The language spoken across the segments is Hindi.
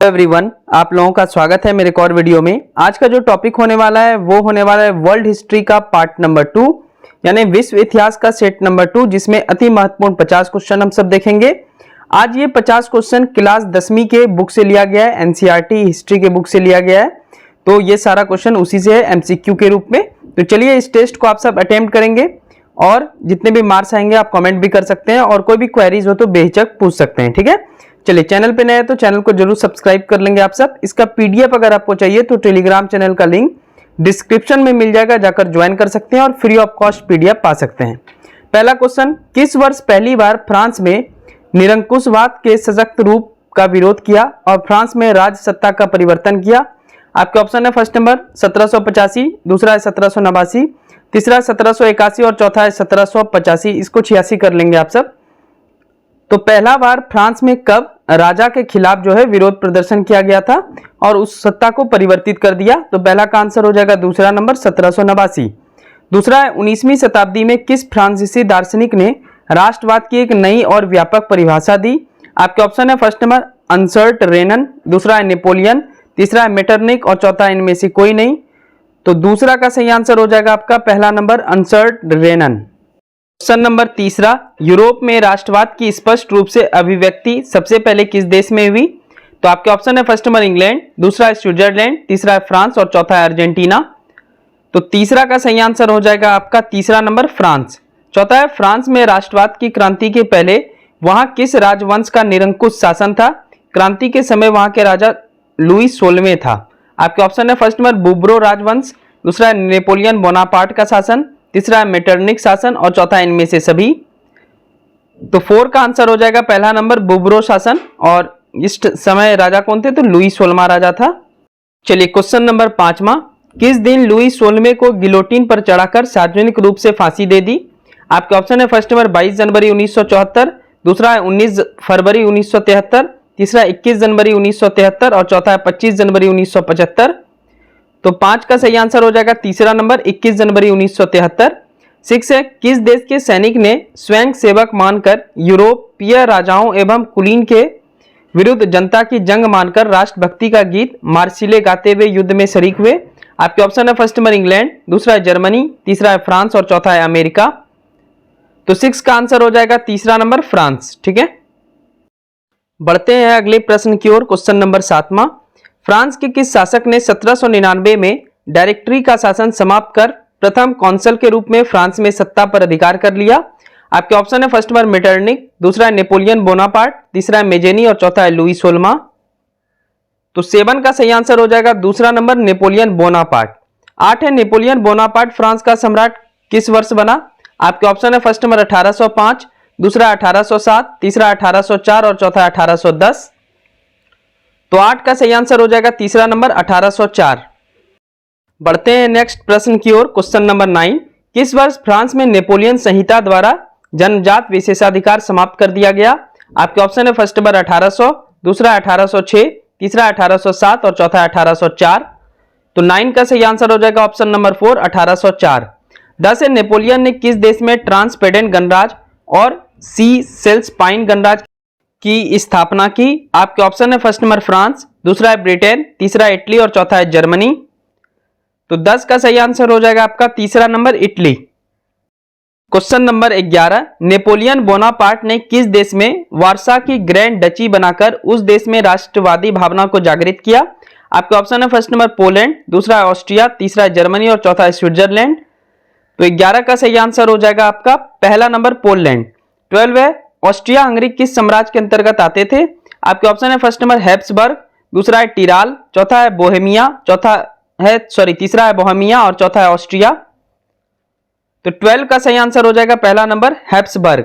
एवरीवन, आप लोगों का स्वागत है मेरे एक और वीडियो में। आज का जो टॉपिक होने वाला है वो होने वाला है वर्ल्ड हिस्ट्री का पार्ट नंबर 2 यानी विश्व इतिहास का सेट नंबर 2, जिसमें अति महत्वपूर्ण 50 क्वेश्चन हम सब देखेंगे। आज ये 50 क्वेश्चन क्लास 10वीं के बुक से लिया गया है, एनसीईआरटी हिस्ट्री के बुक से लिया गया है, तो ये सारा क्वेश्चन उसी से है एमसीक्यू के रूप में। तो चलिए इस टेस्ट को आप सब अटेम्प्ट करेंगे और जितने भी मार्क्स आएंगे आप कमेंट भी कर सकते हैं और कोई भी क्वेरीज हो तो बेहिचक पूछ सकते हैं, ठीक है। चलिए, चैनल पे नए हैं तो चैनल को जरूर सब्सक्राइब कर लेंगे आप सब। इसका पीडीएफ अगर आपको चाहिए तो टेलीग्राम चैनल का लिंक डिस्क्रिप्शन में मिल जाएगा, जाकर ज्वाइन कर सकते हैं और फ्री ऑफ कॉस्ट पीडीएफ पा सकते हैं। पहला क्वेश्चन, किस वर्ष पहली बार फ्रांस में निरंकुशवाद के सशक्त रूप का विरोध किया और फ्रांस में राज सत्ता का परिवर्तन किया? आपके ऑप्शन है फर्स्ट नंबर 1785, दूसरा है 1789, तीसरा है 1781 और चौथा है 1785। इसको 86 कर लेंगे आप सब। तो पहला बार फ्रांस में कब राजा के खिलाफ जो है विरोध प्रदर्शन किया गया था और उस सत्ता को परिवर्तित कर दिया? तो पहला का आंसर हो जाएगा दूसरा नंबर 1789। दूसरा है 19वीं शताब्दी में किस फ्रांसीसी दार्शनिक ने राष्ट्रवाद की एक नई और व्यापक परिभाषा दी? आपके ऑप्शन है फर्स्ट नंबर अंसर्ट रेनन, दूसरा है नेपोलियन, तीसरा है मेटरनिक और चौथा इनमें से कोई नहीं। तो दूसरा का सही आंसर हो जाएगा आपका पहला नंबर अंसर्ट रेनन। क्वेश्चन नंबर तीसरा, यूरोप में राष्ट्रवाद की स्पष्ट रूप से अभिव्यक्ति सबसे पहले किस देश में हुई? तो आपके ऑप्शन है फर्स्ट नंबर इंग्लैंड, दूसरा है स्विट्जरलैंड, तीसरा है फ्रांस और चौथा है अर्जेंटीना। तो तीसरा का सही आंसर हो जाएगा आपका तीसरा नंबर फ्रांस। चौथा है फ्रांस में राष्ट्रवाद की क्रांति के पहले वहां किस राजवंश का निरंकुश शासन था? क्रांति के समय वहां के राजा लुई 16वें था। आपके ऑप्शन है फर्स्ट नंबर बुब्रो राजवंश, दूसरा है नेपोलियन बोनापार्ट का शासन, तीसरा है मेटरनिक शासन और चौथा इनमें से सभी। तो 4 का आंसर हो जाएगा पहला नंबर बुब्रो शासन। और इस समय राजा कौन थे? तो लुई 16वां राजा था। चलिए क्वेश्चन नंबर 5वां, किस दिन लुई 16वें को गिलोटिन पर चढ़ाकर सार्वजनिक रूप से फांसी दे दी? आपके ऑप्शन है फर्स्ट नंबर 22 जनवरी 1974, दूसरा है 19 फरवरी 1973, तीसरा 21 जनवरी 1973 और चौथा है 25 जनवरी 1975। तो 5 का सही आंसर हो जाएगा तीसरा नंबर 21 जनवरी 1973। 6 है, किस देश के सैनिक ने स्वयं सेवक मानकर यूरोपीय राजाओं एवं कुलीन के विरुद्ध जनता की जंग मानकर राष्ट्रभक्ति का गीत मार्सिले गाते हुए युद्ध में शरीक हुए? आपके ऑप्शन है फर्स्ट नंबर इंग्लैंड, दूसरा है जर्मनी, तीसरा है फ्रांस और चौथा है अमेरिका। तो 6 का आंसर हो जाएगा तीसरा नंबर फ्रांस, ठीक है। बढ़ते हैं अगले प्रश्न की ओर। क्वेश्चन नंबर 7वां, फ्रांस के किस शासक ने 1799 में डायरेक्टरी का शासन समाप्त कर प्रथम कौंसल के रूप में फ्रांस में सत्ता पर अधिकार कर लिया? आपके ऑप्शन है फर्स्ट नंबर मेटरनिक, दूसरा है नेपोलियन बोनापार्ट, तीसरा है मेजेनी और चौथा है लुई 16वां। तो 7 का सही आंसर हो जाएगा दूसरा नंबर नेपोलियन बोनापार्ट। 8 है, नेपोलियन बोनापार्ट फ्रांस का सम्राट किस वर्ष बना? आपके ऑप्शन है फर्स्ट नंबर 1805, दूसरा 1807, तीसरा 1804 और चौथा 1810। तो 8 का सही आंसर हो जाएगा तीसरा नंबर 1804। बढ़ते हैं नेक्स्ट प्रश्न की ओर। क्वेश्चन नंबर 9, किस वर्ष फ्रांस में नेपोलियन संहिता द्वारा जन्मजात विशेषाधिकार समाप्त कर दिया गया? आपके ऑप्शन है फर्स्ट नंबर 1800, दूसरा 1806, तीसरा 1807 और चौथा 1804। तो 9 का सही आंसर हो जाएगा ऑप्शन नंबर 4 1804। 10 है, नेपोलियन ने किस देश में ट्रांसपेडेंट गणराज्य और सी सेल्स पाइन गणराज्य की स्थापना की? आपके ऑप्शन है फर्स्ट नंबर फ्रांस, दूसरा है ब्रिटेन, तीसरा है इटली और चौथा है जर्मनी। तो 10 का सही आंसर हो जाएगा आपका तीसरा number Italy. Question number 11, Napoleon Bonaparte ने किस देश में वारसा की ग्रैंड डची बनाकर उस देश में राष्ट्रवादी भावना को जागृत किया? आपके ऑप्शन है फर्स्ट नंबर पोलैंड, दूसरा है ऑस्ट्रिया, तीसरा है जर्मनी और चौथा है स्विट्जरलैंड। तो 11 का सही आंसर हो जाएगा आपका पहला नंबर पोलैंड। 12 है, ऑस्ट्रिया हंगरी किस साम्राज्य के अंतर्गत आते थे? आपके ऑप्शन है फर्स्ट नंबर हैब्सबर्ग, दूसरा है टिराल, चौथा है बोहेमिया, तीसरा है बोहेमिया और चौथा है ऑस्ट्रिया। तो 12 का सही आंसर हो जाएगा पहला number Habsburg.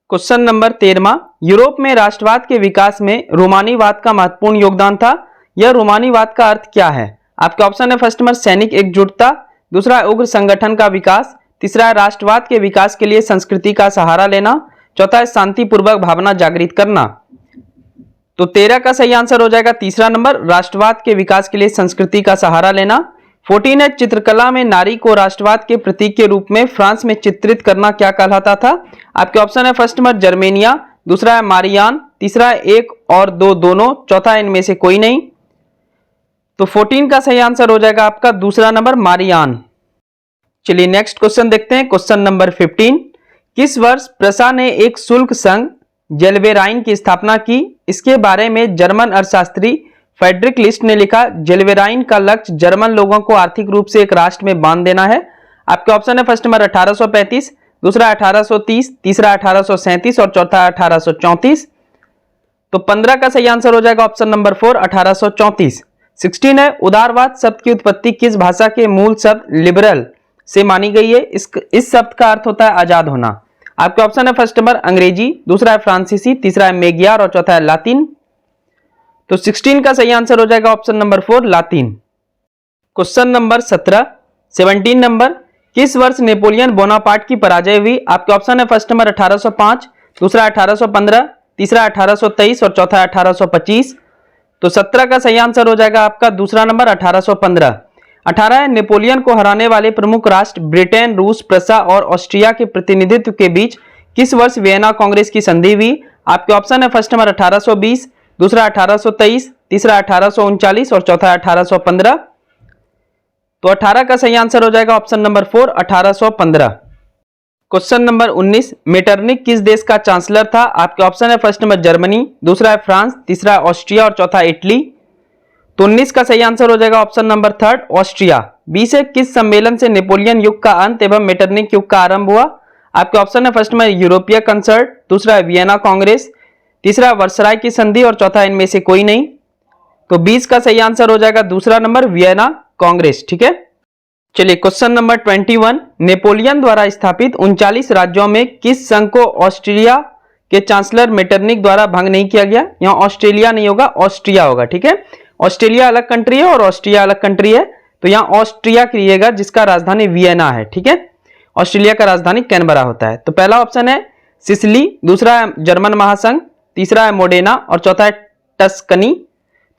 Question number 13, Europe में राष्ट्रवाद के विकास में रोमानीवाद का महत्वपूर्ण योगदान था। यह रोमानीवाद का अर्थ क्या है? आपके ऑप्शन है फर्स्ट नंबर सैनिक एकजुटता, दूसरा है उग्र संगठन का विकास, तीसरा है राष्ट्रवाद के विकास के लिए संस्कृति का सहारा लेना, चौथा है शांतिपूर्वक भावना जागृत करना। तो 13 का सही आंसर हो जाएगा तीसरा नंबर राष्ट्रवाद के विकास के लिए संस्कृति का सहारा लेना। 14 है, चित्रकला में नारी को राष्ट्रवाद के प्रतीक के रूप में फ्रांस में चित्रित करना क्या कहलाता था? आपके ऑप्शन है फर्स्ट नंबर जर्मेनिया, दूसरा है मारियान, तीसरा है 1 और 2 दोनों, चौथा इनमें से कोई नहीं। तो 14 का सही आंसर हो जाएगा आपका दूसरा नंबर मारियान। चलिए नेक्स्ट क्वेश्चन देखते हैं, क्वेश्चन नंबर 15। किस वर्ष प्रसा ने एक शुल्क संघ जेल्वेराइन की स्थापना की? इसके बारे में जर्मन अर्थशास्त्री फ्रेडरिक लिस्ट ने लिखा, जेल्वेराइन का लक्ष्य जर्मन लोगों को आर्थिक रूप से एक राष्ट्र में बांध देना है। आपके ऑप्शन है फर्स्ट नंबर 1835, दूसरा 1830, तीसरा 1837 और चौथा 1834। तो 15 का सही आंसर हो जाएगा ऑप्शन नंबर 4 1834। 16 है, उदारवाद शब्द की उत्पत्ति किस भाषा के मूल शब्द लिबरल से मानी गई है? इस शब्द का अर्थ होता है आजाद होना। आपके ऑप्शन है फर्स्ट नंबर अंग्रेजी, दूसरा है फ्रांसीसी, तीसरा है मेगियार और चौथा है लातिन। तो 16 का सही आंसर हो जाएगा option number 4 Latin. Question number 17 number, किस वर्ष नेपोलियन बोनापार्ट की पराजय हुई? आपके ऑप्शन है फर्स्ट नंबर 1805, दूसरा 1815, तीसरा 1823 और चौथा 1825। तो 17 का सही आंसर हो जाएगा आपका दूसरा नंबर 1815। 18 है, नेपोलियन को हराने वाले प्रमुख राष्ट्र ब्रिटेन, रूस, प्रसा और ऑस्ट्रिया के प्रतिनिधित्व के बीच किस वर्ष वियना कांग्रेस की संधि हुई? आपके ऑप्शन है फर्स्ट नंबर 1820, दूसरा 1823, तीसरा 1839 और चौथा 1815। तो 18 का सही आंसर हो जाएगा option number 4 1815। Question number 19, Metternich किस देश का चांसलर था? आपके ऑप्शन है फर्स्ट नंबर जर्मनी, दूसरा है फ्रांस, तीसरा ऑस्ट्रिया और चौथा इटली। तो 19 का सही आंसर हो जाएगा ऑप्शन नंबर 3 ऑस्ट्रिया। 20 है, किस सम्मेलन से नेपोलियन युग का अंत एवं मेटरनिक युग का आरंभ हुआ? आपके ऑप्शन है फर्स्ट में यूरोपीय कंसर्ट, दूसरा है वियना कांग्रेस, तीसरा वर्सराय की संधि और चौथा इनमें से कोई नहीं। तो 20 का सही आंसर हो जाएगा दूसरा नंबर वियना कांग्रेस। ठीक है, चलिए क्वेश्चन नंबर 21, नेपोलियन द्वारा स्थापित 39 राज्यों में किस संघ को ऑस्ट्रिया के चांसलर मेटरनिक द्वारा भंग नहीं किया गया? यहाँ ऑस्ट्रेलिया नहीं होगा, ऑस्ट्रिया होगा। ठीक है, ऑस्ट्रेलिया अलग कंट्री है और ऑस्ट्रिया अलग कंट्री है, तो यहाँ ऑस्ट्रिया करिएगा जिसका राजधानी वियना है। ठीक है, ऑस्ट्रेलिया का राजधानी कैनबरा होता है। तो पहला ऑप्शन है सिसिली, दूसरा है जर्मन महासंघ, तीसरा है मोडेना और चौथा है टस्कनी।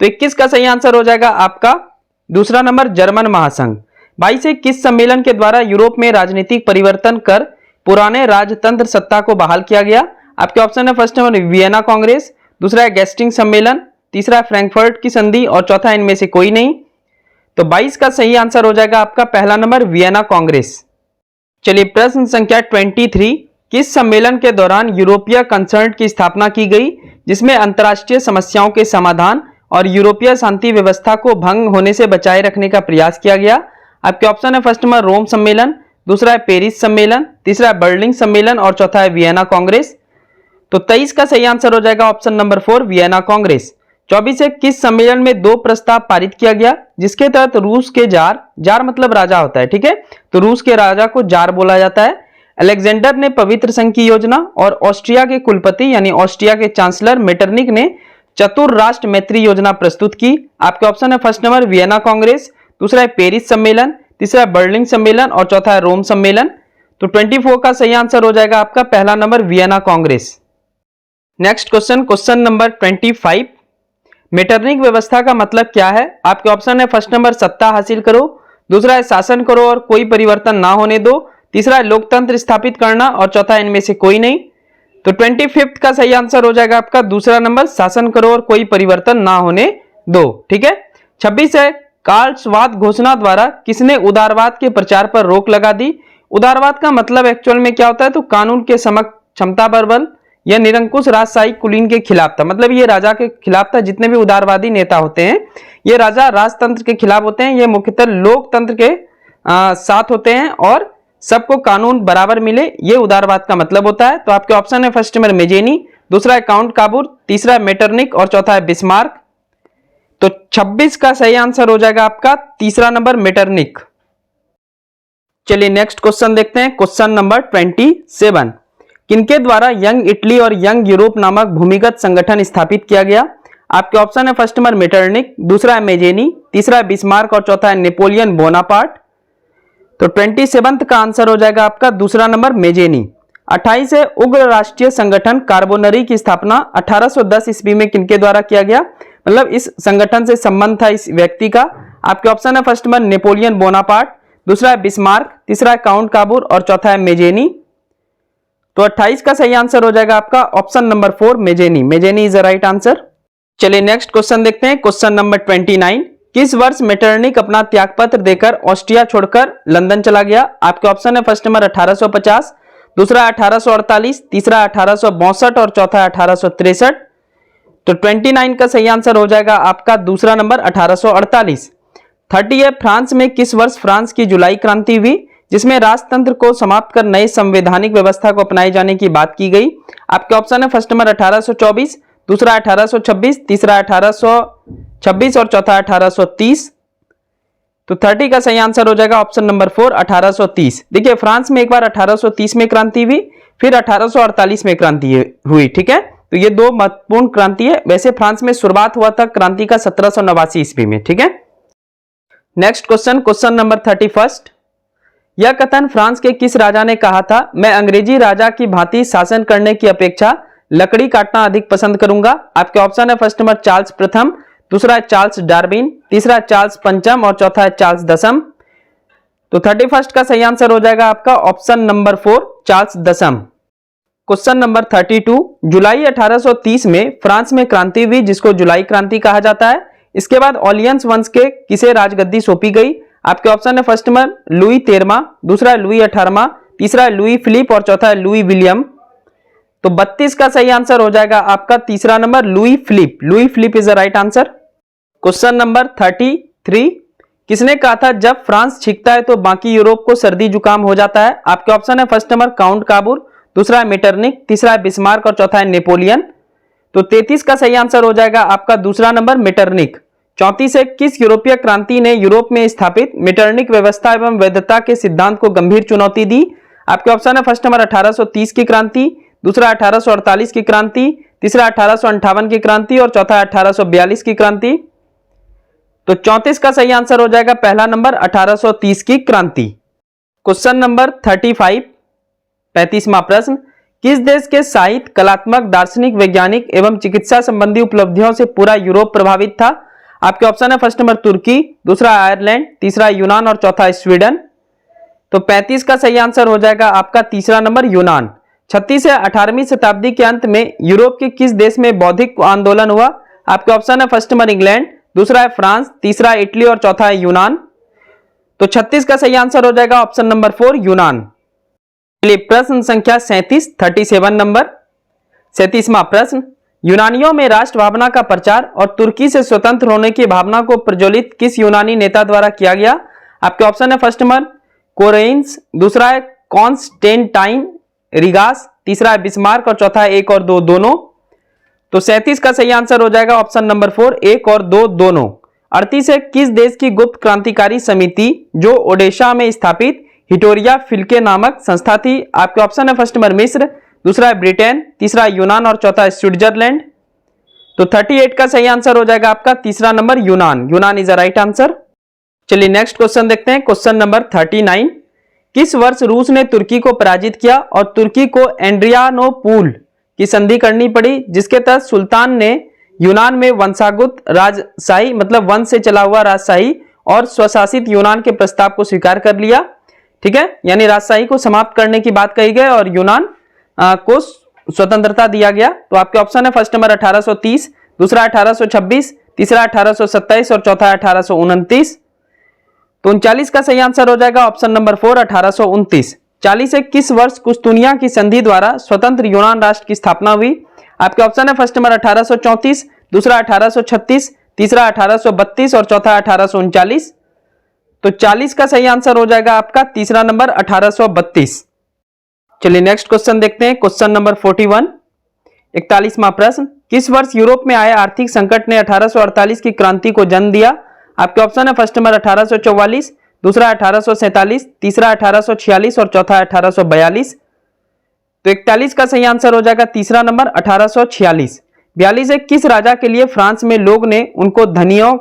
तो 21 का सही आंसर हो जाएगा आपका दूसरा नंबर जर्मन महासंघ। 22 किस सम्मेलन के द्वारा यूरोप में राजनीतिक परिवर्तन कर पुराने राजतंत्र सत्ता को बहाल किया गया? आपके ऑप्शन है फर्स्ट नंबर वियना कांग्रेस, दूसरा है गेस्टिंग सम्मेलन, तीसरा है फ्रैंकफर्ट की संधि और चौथा इनमें से कोई नहीं। तो 22 का सही आंसर हो जाएगा आपका पहला नंबर वियना कांग्रेस। चलिए प्रश्न संख्या 23, किस सम्मेलन के दौरान यूरोपीय कंसर्ट की स्थापना की गई जिसमें अंतर्राष्ट्रीय समस्याओं के समाधान और यूरोपीय शांति व्यवस्था को भंग होने से बचाए रखने का प्रयास किया गया? आपके ऑप्शन है फर्स्ट नंबर रोम सम्मेलन, दूसरा है पेरिस सम्मेलन, तीसरा है बर्लिन सम्मेलन और चौथा है वियना कांग्रेस। तो 23 का सही आंसर हो जाएगा ऑप्शन नंबर 4 वियना कांग्रेस। 24 है, किस सम्मेलन में 2 प्रस्ताव पारित किया गया जिसके तहत रूस के जार मतलब राजा होता है। ठीक है, तो रूस के राजा को जार बोला जाता है। अलेक्जेंडर ने पवित्र संघ की योजना और ऑस्ट्रिया के कुलपति यानी ऑस्ट्रिया के चांसलर मेटरनिक ने चतुर राष्ट्र मैत्री योजना प्रस्तुत की। आपके ऑप्शन है फर्स्ट नंबर वियना कांग्रेस, दूसरा है पेरिस सम्मेलन, तीसरा है बर्लिन सम्मेलन और चौथा है रोम सम्मेलन। तो 24 का सही आंसर हो जाएगा आपका पहला number Vienna Congress. Next question, question number 25, Metternich व्यवस्था का मतलब क्या है? आपके ऑप्शन है फर्स्ट नंबर सत्ता हासिल करो, दूसरा है शासन करो और कोई परिवर्तन ना होने दो, तीसरा है लोकतंत्र स्थापित करना और चौथा इनमें से कोई नहीं। तो 25 का सही आंसर हो जाएगा आपका दूसरा नंबर शासन करो और कोई परिवर्तन ना होने दो। ठीक है, 26 है, कार्लसवाद घोषणा द्वारा किसने उदारवाद के प्रचार पर रोक लगा दी? उदारवाद का मतलब एक्चुअल में क्या होता है? तो कानून के समक्ष क्षमता पर बल यह निरंकुश राजशाही कुलीन के खिलाफ था, मतलब ये राजा के खिलाफ था। जितने भी उदारवादी नेता होते हैं ये राजा राजतंत्र के खिलाफ होते हैं, ये मुख्यतः लोकतंत्र के साथ होते हैं और सबको कानून बराबर मिले, ये उदारवाद का मतलब होता है। तो आपके ऑप्शन है फर्स्ट नंबर मेजेनी, दूसरा है काउंट काबूर, तीसरा है मेटरनिक और चौथा है बिस्मार्क। तो 26 का सही आंसर हो जाएगा आपका तीसरा नंबर मेटरनिक। चलिए नेक्स्ट क्वेश्चन देखते हैं, क्वेश्चन नंबर 27, किनके द्वारा यंग इटली और यंग यूरोप नामक भूमिगत संगठन स्थापित किया गया? आपके ऑप्शन है फर्स्ट नंबर मेटरनिक, दूसरा है मेजेनी, तीसरा है बिस्मार्क और चौथा है नेपोलियन बोनापार्ट। तो 27 का आंसर हो जाएगा आपका दूसरा नंबर मेजेनी। 28 है, उग्र राष्ट्रीय संगठन कार्बोनरी की स्थापना 1810 ईस्वी में किनके द्वारा किया गया? मतलब इस संगठन से संबंध था इस व्यक्ति का। आपके ऑप्शन है फर्स्ट नंबर नेपोलियन बोनापार्ट, दूसरा है बिस्मार्क, तीसरा है काउंट काबूर और चौथा है मेजेनी। तो 28 का सही आंसर हो जाएगा आपका ऑप्शन नंबर 4 मेजेनी। मेजेनी इज द राइट आंसर। चलिए नेक्स्ट क्वेश्चन देखते हैं, क्वेश्चन नंबर 29। किस वर्ष मेटरनिक अपना त्यागपत्र देकर ऑस्ट्रिया छोड़कर लंदन चला गया? आपके ऑप्शन है फर्स्ट नंबर 1850, दूसरा 1848, तीसरा 1862 और चौथा 1863। तो 29 का सही आंसर हो जाएगा आपका दूसरा नंबर 1848। 30 है, फ्रांस में किस वर्ष फ्रांस की जुलाई क्रांति हुई जिसमें राजतंत्र को समाप्त कर नई संवैधानिक व्यवस्था को अपनाए जाने की बात की गई? आपके ऑप्शन है फर्स्ट नंबर 1824, दूसरा 1826, तीसरा 1826 और चौथा 1830। तो 30 का सही आंसर हो जाएगा ऑप्शन नंबर 4 1830। देखिए फ्रांस में एक बार 1830 में क्रांति हुई, फिर 1848 में क्रांति हुई। ठीक है, तो ये दो महत्वपूर्ण क्रांति है। वैसे फ्रांस में शुरुआत हुआ था क्रांति का 1789 ईस्वी में। ठीक है, नेक्स्ट क्वेश्चन, क्वेश्चन नंबर 31। यह कथन फ्रांस के किस राजा ने कहा था? मैं अंग्रेजी राजा की भांति शासन करने की अपेक्षा लकड़ी काटना अधिक पसंद करूंगा। आपके ऑप्शन है फर्स्ट नंबर चार्ल्स प्रथम, दूसरा है चार्ल्स डार्विन, तीसरा चार्ल्स पंचम और चौथा है चार्ल्स दसम। तो 31 का सही आंसर हो जाएगा आपका ऑप्शन नंबर 4 चार्ल्स दसम। Question number 32। जुलाई 1830 में फ्रांस में क्रांति हुई जिसको जुलाई क्रांति कहा जाता है। इसके बाद ऑलियंस वंश के किसे राजगद्दी सौंपी गई? आपके ऑप्शन है फर्स्ट नंबर लुई 13वां, दूसरा है लुई 18वां, तीसरा है लुई फिलिप और चौथा है लुई विलियम। तो 32 का सही आंसर हो जाएगा आपका तीसरा number Louis Philippe. Louis Philippe is the right answer. Question number 33। किसने कहा था जब फ्रांस छींकता है तो बाकी यूरोप को सर्दी जुकाम हो जाता है? आपके ऑप्शन है फर्स्ट नंबर काउंट काबूर, दूसरा है मेटरनिक, तीसरा है बिस्मार्क और चौथा है नेपोलियन। तो 33 का सही आंसर हो जाएगा आपका दूसरा नंबर मेटरनिक। 34 है, किस यूरोपीय क्रांति ने यूरोप में स्थापित मेटरनिक व्यवस्था एवं वैधता के सिद्धांत को गंभीर चुनौती दी? आपके ऑप्शन है फर्स्ट नंबर 1830 की क्रांति, दूसरा 1848 की क्रांति, तीसरा 1858 की क्रांति और चौथा 1842 की क्रांति। तो 34 का सही आंसर हो जाएगा पहला नंबर 1830 की क्रांति। क्वेश्चन नंबर 35, 35वां प्रश्न। किस देश के साहित्य, कलात्मक, दार्शनिक, वैज्ञानिक एवं चिकित्सा संबंधी उपलब्धियों से पूरा यूरोप प्रभावित था? आपके ऑप्शन है फर्स्ट नंबर तुर्की, दूसरा आयरलैंड, तीसरा यूनान और चौथा स्वीडन। तो 35 का सही आंसर हो जाएगा आपका तीसरा नंबर यूनान। 36 है, 18वीं शताब्दी के अंत में यूरोप के किस देश में बौद्धिक आंदोलन हुआ? आपके ऑप्शन है फर्स्ट नंबर इंग्लैंड, दूसरा है फ्रांस, तीसरा है इटली और चौथा है यूनान। तो 36 का सही आंसर हो जाएगा ऑप्शन नंबर 4 यूनान। चलिए प्रश्न संख्या 37, 37 नंबर, 37वां प्रश्न। यूनानियों में राष्ट्र भावना का प्रचार और तुर्की से स्वतंत्र होने की भावना को प्रज्वलित किस यूनानी नेता द्वारा किया गया? आपके ऑप्शन है फर्स्ट नंबर कोरेंस, दूसरा है कॉन्स्टेंटाइन रिगास, तीसरा है बिस्मार्क और चौथा है 1 और 2 दोनों। तो 37 का सही आंसर हो जाएगा ऑप्शन नंबर 4 1 और 2 दोनों। 38 है, किस देश की गुप्त क्रांतिकारी समिति जो ओडिशा में स्थापित हिटोरिया फिल्के नामक संस्था थी? आपके ऑप्शन है फर्स्ट नंबर मिस्र, दूसरा है ब्रिटेन, तीसरा यूनान और चौथा स्विट्जरलैंड। तो 38 का सही आंसर हो जाएगा आपका तीसरा नंबर यूनान। यूनान इज द राइट आंसर। चलिए नेक्स्ट क्वेश्चन देखते हैं, क्वेश्चन नंबर 39। किस वर्ष रूस ने तुर्की को पराजित किया और तुर्की को एड्रियानोपुल की संधि करनी पड़ी जिसके तहत सुल्तान ने यूनान में वंशागत राजशाही मतलब वंश से चला हुआ राजशाही और स्वशासित यूनान के प्रस्ताव को स्वीकार कर लिया? ठीक है, यानी राजशाही को समाप्त करने की बात कही गई और यूनान को स्वतंत्रता दिया गया। तो आपके ऑप्शन है फर्स्ट नंबर 1830, दूसरा 1826, तीसरा 1827 और चौथा 1829। तो 39 का सही आंसर हो जाएगा ऑप्शन नंबर 4 1829। 40 है, किस वर्ष कुस्तुनिया की संधि द्वारा स्वतंत्र यूनान राष्ट्र की स्थापना हुई? आपके ऑप्शन है फर्स्ट नंबर 1834, दूसरा 1836, तीसरा 1832 और चौथा 1839। तो 40 का सही आंसर हो जाएगा आपका तीसरा नंबर 1832। चलिए नेक्स्ट क्वेश्चन देखते हैं, क्वेश्चन नंबर 41, 41वां प्रश्न। किस वर्ष यूरोप में आए आर्थिक संकट ने 1848 की क्रांति को जन्म दिया? आपके ऑप्शन है फर्स्ट नंबर 1844, दूसरा 1847, तीसरा 1846 और चौथा 1842। तो 41 का सही आंसर हो जाएगा तीसरा नंबर 1846। 42 है, किस राजा के लिए फ्रांस में लोग ने उनको धनियों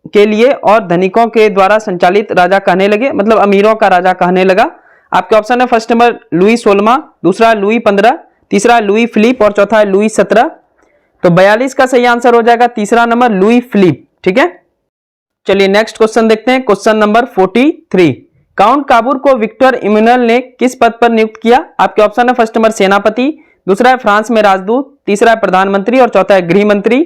के लिए और धनिकों के द्वारा संचालित राजा कहने लगे, मतलब अमीरों का राजा कहने लगा? आपके ऑप्शन है फर्स्ट नंबर लुई 16, दूसरा लुई 15, तीसरा लुई फिलिप और चौथा है लुई 17। तो 42 का सही आंसर हो जाएगा तीसरा नंबर लुई फिलिप। ठीक है, चलिए नेक्स्ट क्वेश्चन देखते हैं, क्वेश्चन नंबर 43। काउंट काबूर को विक्टर इमैनुअल ने किस पद पर नियुक्त किया? आपके ऑप्शन है फर्स्ट नंबर सेनापति, दूसरा है फ्रांस में राजदूत, तीसरा है प्रधानमंत्री और चौथा है गृह मंत्री।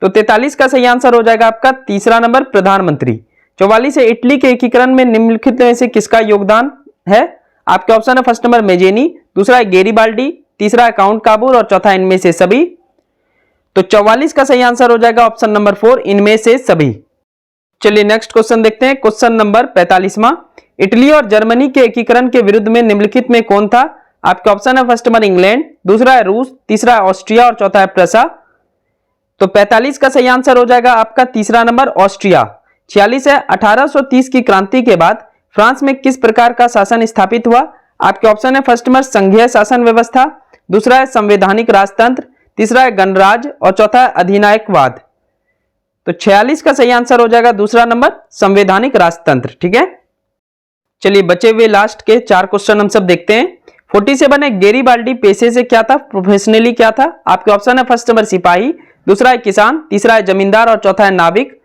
तो 43 का सही आंसर हो जाएगा आपका तीसरा नंबर प्रधानमंत्री। 44 है इटली के एकीकरण में निम्नलिखित में से किसका योगदान है? आपके ऑप्शन है फर्स्ट नंबर मेजेनी, दूसरा है गेरीबाल्डी, तीसरा है काउंट काबूर और चौथा इनमें से सभी। तो 44 का सही आंसर हो जाएगा ऑप्शन नंबर 4 इनमें से सभी। चलिए नेक्स्ट क्वेश्चन देखते हैं। क्वेश्चन नंबर 45वां, इटली और जर्मनी के एकीकरण के विरुद्ध में निम्नलिखित में कौन था? आपके ऑप्शन है फर्स्ट नंबर इंग्लैंड, दूसरा है रूस, तीसरा है ऑस्ट्रिया और चौथा है प्रसा। तो 45 का सही आंसर हो जाएगा आपका तीसरा नंबर ऑस्ट्रिया। 46 है 1830 की क्रांति के बाद फ्रांस में किस प्रकार का शासन स्थापित हुआ? आपके ऑप्शन है फर्स्ट नंबर संघीय शासन व्यवस्था, दूसरा है संवैधानिक राजतंत्र, तीसरा है गणराज्य और चौथा है अधिनायकवाद। तो 46 का सही आंसर हो जाएगा दूसरा नंबर संवैधानिक राजतंत्र। ठीक है, चलिए बचे हुए लास्ट के 4 क्वेश्चन हम सब देखते हैं। 47 है गेरीबाल्डी पेशे से क्या था, प्रोफेशनली क्या था? आपके ऑप्शन है फर्स्ट नंबर सिपाही, दूसरा है किसान, तीसरा है जमींदार और चौथा है नाविक।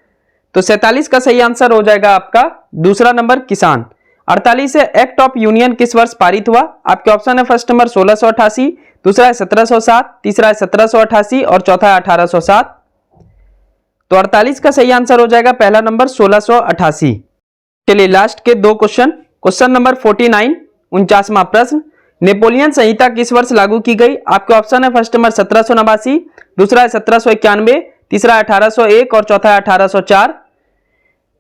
तो 47 का सही आंसर हो जाएगा आपका दूसरा नंबर किसान। 48 है एक्ट ऑफ यूनियन किस वर्ष पारित हुआ? आपके ऑप्शन है फर्स्ट नंबर 1688, दूसरा है 1707, तीसरा है 1788 और चौथा है 1807। तो 48 का सही आंसर हो जाएगा पहला नंबर 1688। चलिए लास्ट के 2 क्वेश्चन। क्वेश्चन नंबर 49 49वां प्रश्न, नेपोलियन संहिता किस वर्ष लागू की गई? आपके ऑप्शन है फर्स्ट नंबर 1789, दूसरा है 1791, तीसरा है 1801 और चौथा है 1804।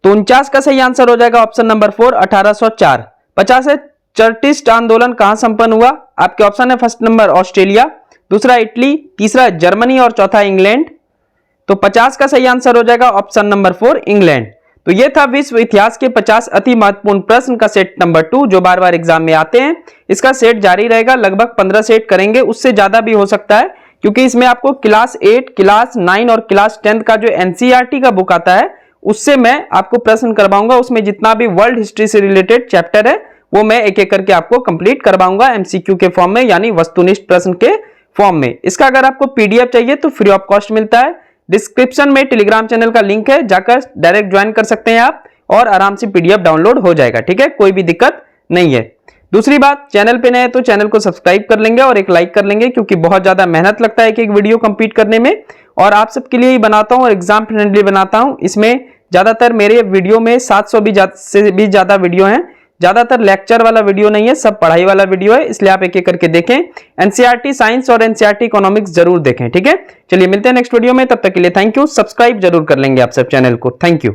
तो 49 का सही आंसर हो जाएगा ऑप्शन नंबर 4 1804। 50 है चार्टिस्ट आंदोलन कहां संपन्न हुआ? आपके ऑप्शन है फर्स्ट नंबर ऑस्ट्रेलिया, दूसरा इटली, तीसरा है जर्मनी और चौथा इंग्लैंड। तो 50 का सही आंसर हो जाएगा ऑप्शन नंबर 4 इंग्लैंड। तो ये था विश्व इतिहास के 50 अति महत्वपूर्ण प्रश्न का सेट नंबर 2 जो बार बार एग्जाम में आते हैं। इसका सेट जारी रहेगा, लगभग 15 सेट करेंगे, उससे ज्यादा भी हो सकता है क्योंकि इसमें आपको क्लास 8, क्लास 9 और क्लास 10 का जो एनसीईआरटी का बुक आता है उससे मैं आपको प्रश्न करवाऊंगा। उसमें जितना भी वर्ल्ड हिस्ट्री से रिलेटेड चैप्टर है वो मैं एक एक करके आपको कंप्लीट करवाऊंगा एमसीक्यू के फॉर्म में, यानी वस्तुनिष्ठ प्रश्न के फॉर्म में। इसका अगर आपको पीडीएफ चाहिए तो फ्री ऑफ कॉस्ट मिलता है। डिस्क्रिप्शन में टेलीग्राम चैनल का लिंक है, जाकर डायरेक्ट ज्वाइन कर सकते हैं आप और आराम से पीडीएफ डाउनलोड हो जाएगा। ठीक है, कोई भी दिक्कत नहीं है। दूसरी बात, चैनल पे नए हैं तो चैनल को सब्सक्राइब कर लेंगे और एक लाइक कर लेंगे क्योंकि बहुत ज्यादा मेहनत लगता है एक वीडियो कंप्लीट करने में और आप सबके लिए ही बनाता हूं और एग्जाम फ्रेंडली बनाता हूं। इसमें ज्यादातर मेरे वीडियो में 700 से भी ज्यादा वीडियो हैं, ज्यादातर लेक्चर वाला वीडियो नहीं है, सब पढ़ाई वाला वीडियो है, इसलिए आप एक एक करके देखें। एनसीईआरटी साइंस और एनसीईआरटी इकोनॉमिक्स जरूर देखें। ठीक है, चलिए मिलते हैं नेक्स्ट वीडियो में, तब तक के लिए थैंक यू। सब्सक्राइब जरूर कर लेंगे आप सब चैनल को। Thank you.